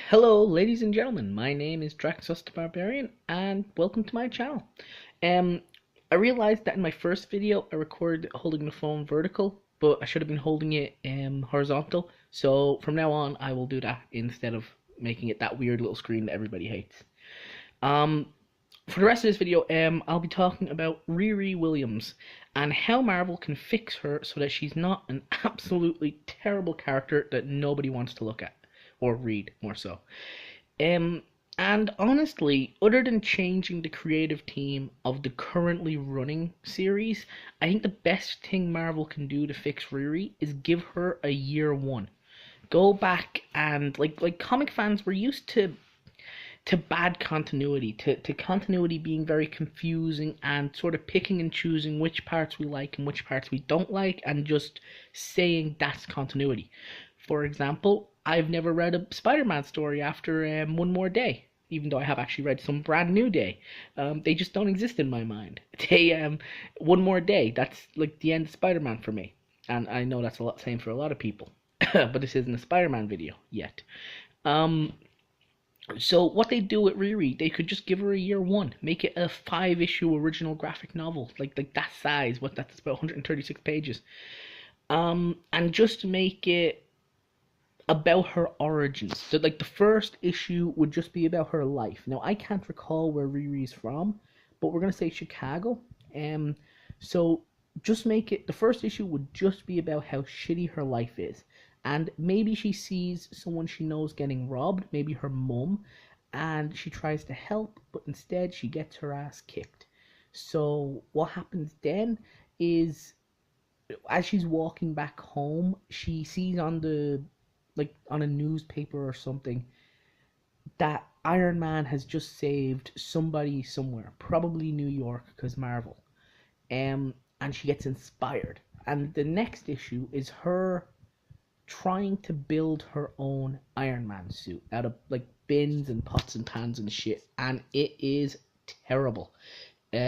Hello, ladies and gentlemen. My name is Draxus the Barbarian, and welcome to my channel. Um, I realized that in my first video I recorded holding the phone vertical, but I should have been holding it horizontal. So from now on, I will do that instead of making it that weird little screen that everybody hates. Um, for the rest of this video, I'll be talking about Riri Williams and how Marvel can fix her so that she's not an absolutely terrible character that nobody wants to look at or read, more so. Um, and honestly, other than changing the creative team of the currently running series, I think the best thing Marvel can do to fix Riri is give her a year one. Go back and like comic fans were used to bad continuity, to continuity being very confusing and sort of picking and choosing which parts we like and which parts we don't like and just saying that's continuity. For example, I've never read a Spider-Man story after One More Day, even though I have actually read some Brand New Day. They just don't exist in my mind. One More Day, that's like the end of Spider-Man for me. And I know that's a lot same for a lot of people. But this isn't a Spider-Man video yet. Um, so what they do with Riri, they could just give her a year one, make it a 5 issue original graphic novel, like that size. What that's about 136 pages. And just make it about her origins. So like the first issue would just be about her life. Now I can't recall where Riri's from, but we're gonna say Chicago. So just make it the first issue would just be about how shitty her life is. And maybe she sees someone she knows getting robbed, maybe her mum, and she tries to help, but instead she gets her ass kicked. So what happens then is as she's walking back home, she sees on the on a newspaper or something that Iron Man has just saved somebody somewhere, probably New York, because Marvel. And she gets inspired. And the next issue is her trying to build her own Iron Man suit out of like bins and pots and pans and shit, and it is terrible.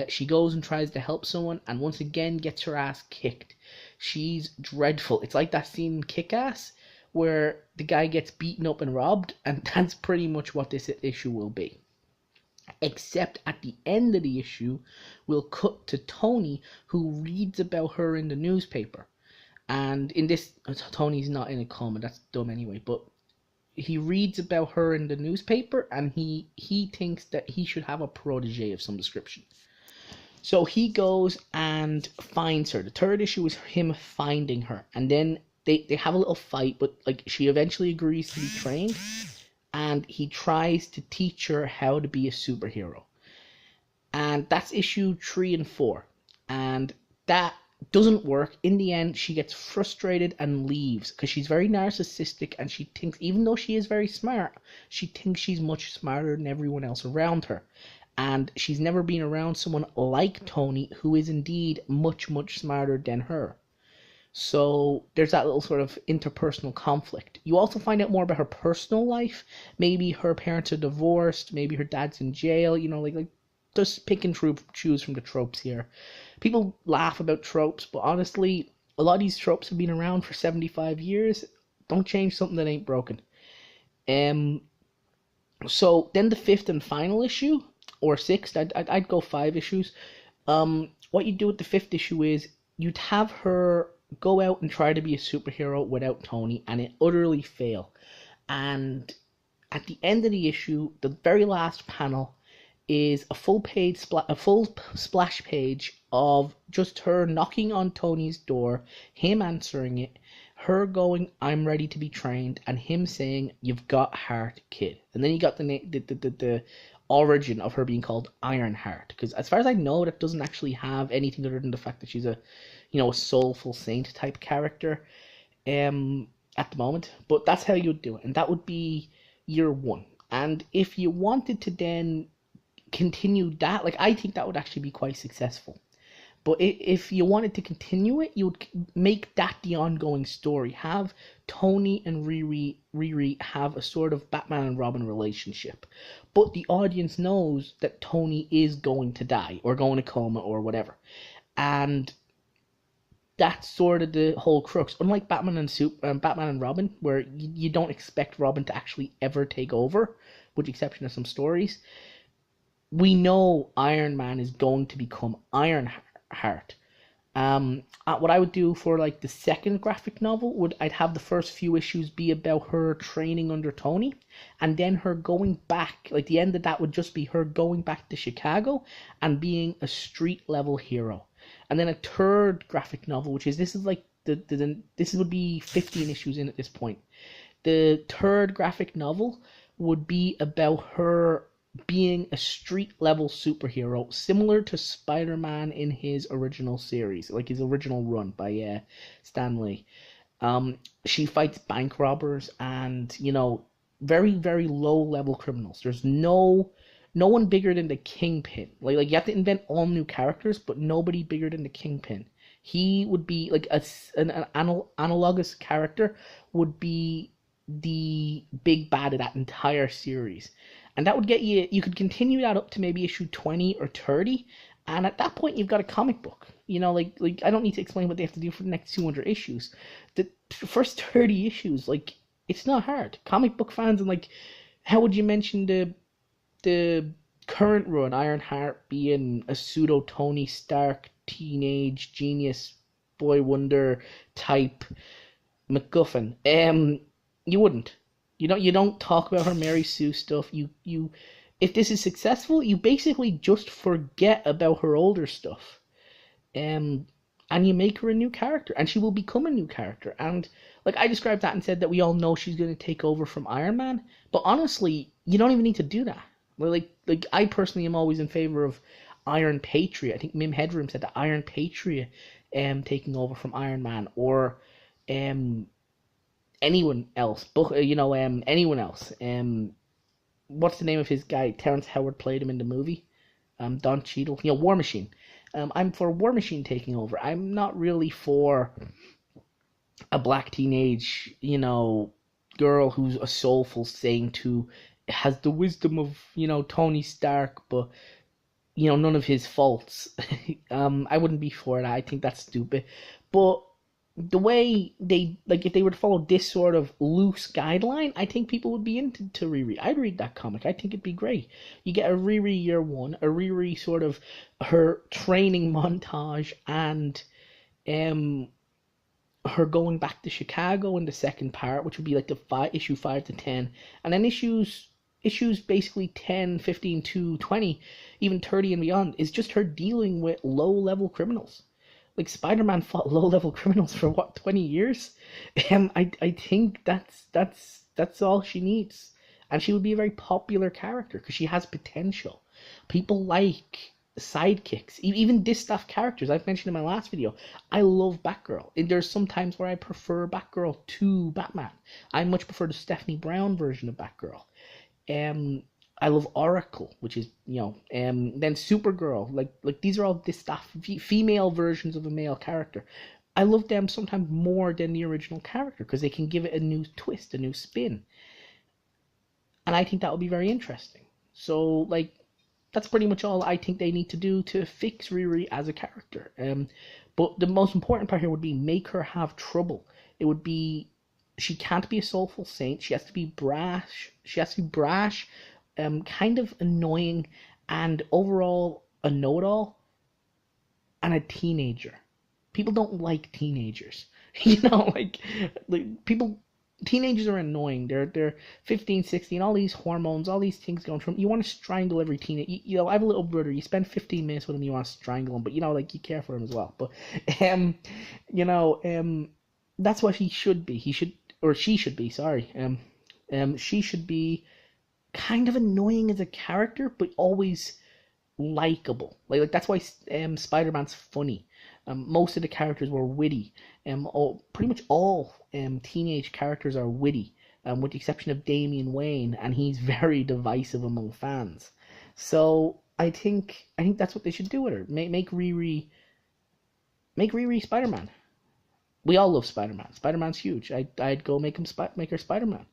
She goes and tries to help someone, and once again gets her ass kicked. She's dreadful. It's like that scene in Kick-Ass where the guy gets beaten up and robbed, and that's pretty much what this issue will be. Except at the end of the issue, we'll cut to Tony, who reads about her in the newspaper. And in this, Tony's not in a coma, that's dumb anyway, but he reads about her in the newspaper, and he thinks that he should have a protege of some description. So he goes and finds her. The third issue is him finding her, and then they have a little fight, but like she eventually agrees to be trained, and he tries to teach her how to be a superhero. And that's issue 3 and 4. And that doesn't work. In the end, she gets frustrated and leaves because she's very narcissistic, and she thinks, even though she is very smart, she thinks she's much smarter than everyone else around her. And she's never been around someone like Tony, who is indeed much, much smarter than her. So there's that little sort of interpersonal conflict. You also find out more about her personal life. Maybe her parents are divorced. Maybe her dad's in jail. You know, like just pick and choose from the tropes here. People laugh about tropes, but honestly, a lot of these tropes have been around for 75 years. Don't change something that ain't broken. So then the fifth and final issue, or sixth, I'd go 5 issues. What you do with the fifth issue is you'd have her go out and try to be a superhero without Tony, and it utterly fail. And at the end of the issue, the very last panel is a full splash page of just her knocking on Tony's door, him answering it, her going, "I'm ready to be trained," and him saying, "You've got heart, kid." And then you got the origin of her being called Ironheart, because as far as I know, that doesn't actually have anything other than the fact that she's a soulful saint type character at the moment. But that's how you would do it, and that would be year one. And if you wanted to then continue that, like, I think that would actually be quite successful. But if you wanted to continue it, you would make that the ongoing story. Have Tony and Riri have a sort of Batman and Robin relationship. But the audience knows that Tony is going to die, or go in a coma, or whatever. And that's sort of the whole crux. Unlike Batman and Robin, where you don't expect Robin to actually ever take over, with the exception of some stories, we know Iron Man is going to become Ironheart. What I would do for like the second graphic novel would I'd have the first few issues be about her training under Tony, and then her going back. Like the end of that would just be her going back to Chicago and being a street level hero. And then a third graphic novel, which is this is like this would be 15 issues in at this point. The third graphic novel would be about her being a street level superhero, similar to Spider-Man in his original series, like his original run by Stan Lee. She fights bank robbers and very very low level criminals. There's no one bigger than the Kingpin. Like you have to invent all new characters, but nobody bigger than the Kingpin. He would be like an analogous character would be the big bad of that entire series. And that would get you could continue that up to maybe issue 20 or 30. And at that point, you've got a comic book. Like I don't need to explain what they have to do for the next 200 issues. The first 30 issues, like, it's not hard. Comic book fans, and like, how would you mention the current run, Ironheart being a pseudo Tony Stark teenage genius boy wonder type MacGuffin? You wouldn't. You don't talk about her Mary Sue stuff. You if this is successful, you basically just forget about her older stuff. And you make her a new character, and she will become a new character. And like I described that and said that we all know she's going to take over from Iron Man, but honestly, you don't even need to do that. Like I personally am always in favor of Iron Patriot. I think Mim Hedrum said that Iron Patriot taking over from Iron Man, or anyone else. Anyone else. What's the name of his guy? Terrence Howard played him in the movie. Don Cheadle. War Machine. I'm for War Machine taking over. I'm not really for a black teenage, girl who's a soulful saint who has the wisdom of, Tony Stark, but, none of his faults. I wouldn't be for that. I think that's stupid. But the way they, like, if they were to follow this sort of loose guideline, I think people would be into to Riri. I'd read that comic. I think it'd be great. You get a Riri year one, a Riri sort of her training montage, and her going back to Chicago in the second part, which would be like the issue 5 to 10, and then issues basically 10, 15 to 20, even 30 and beyond, is just her dealing with low level criminals. Like, Spider-Man fought low level criminals for what, 20 years? I think that's all she needs. And she would be a very popular character because she has potential. People like sidekicks, even distaff characters. I've mentioned in my last video, I love Batgirl. There's some times where I prefer Batgirl to Batman. I much prefer the Stephanie Brown version of Batgirl. I love Oracle, which is, then Supergirl. Like these are all distaff female versions of a male character. I love them sometimes more than the original character because they can give it a new twist, a new spin. And I think that would be very interesting. So, like, that's pretty much all I think they need to do to fix Riri as a character. But the most important part here would be make her have trouble. It would be, she can't be a soulful saint. She has to be brash. Kind of annoying, and overall a know-it-all, and a teenager. People don't like teenagers. Like people. Teenagers are annoying. They're 15, 16, all these hormones, all these things going from. You want to strangle every teenager. I have a little brother. You spend 15 minutes with him, you want to strangle him, but like, you care for him as well. But that's what he should be. He should, or she should be. Sorry. She should be kind of annoying as a character, but always likable. Like that's why Spider-Man's funny. Most of the characters were witty. Pretty much all teenage characters are witty, with the exception of Damian Wayne, and he's very divisive among fans. So I think that's what they should do with her. Make Riri Spider-Man. We all love Spider-Man. Spider-Man's huge. I'd go make her Spider-Man.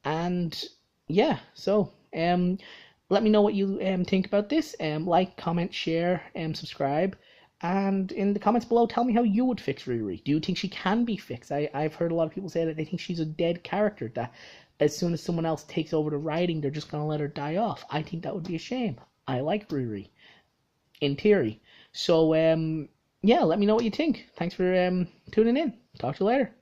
And yeah, so let me know what you think about this. Like, comment, share, subscribe. And in the comments below, tell me how you would fix Riri. Do you think she can be fixed? I've heard a lot of people say that they think she's a dead character, that as soon as someone else takes over the writing, they're just going to let her die off. I think that would be a shame. I like Riri, in theory. So, yeah, let me know what you think. Thanks for tuning in. Talk to you later.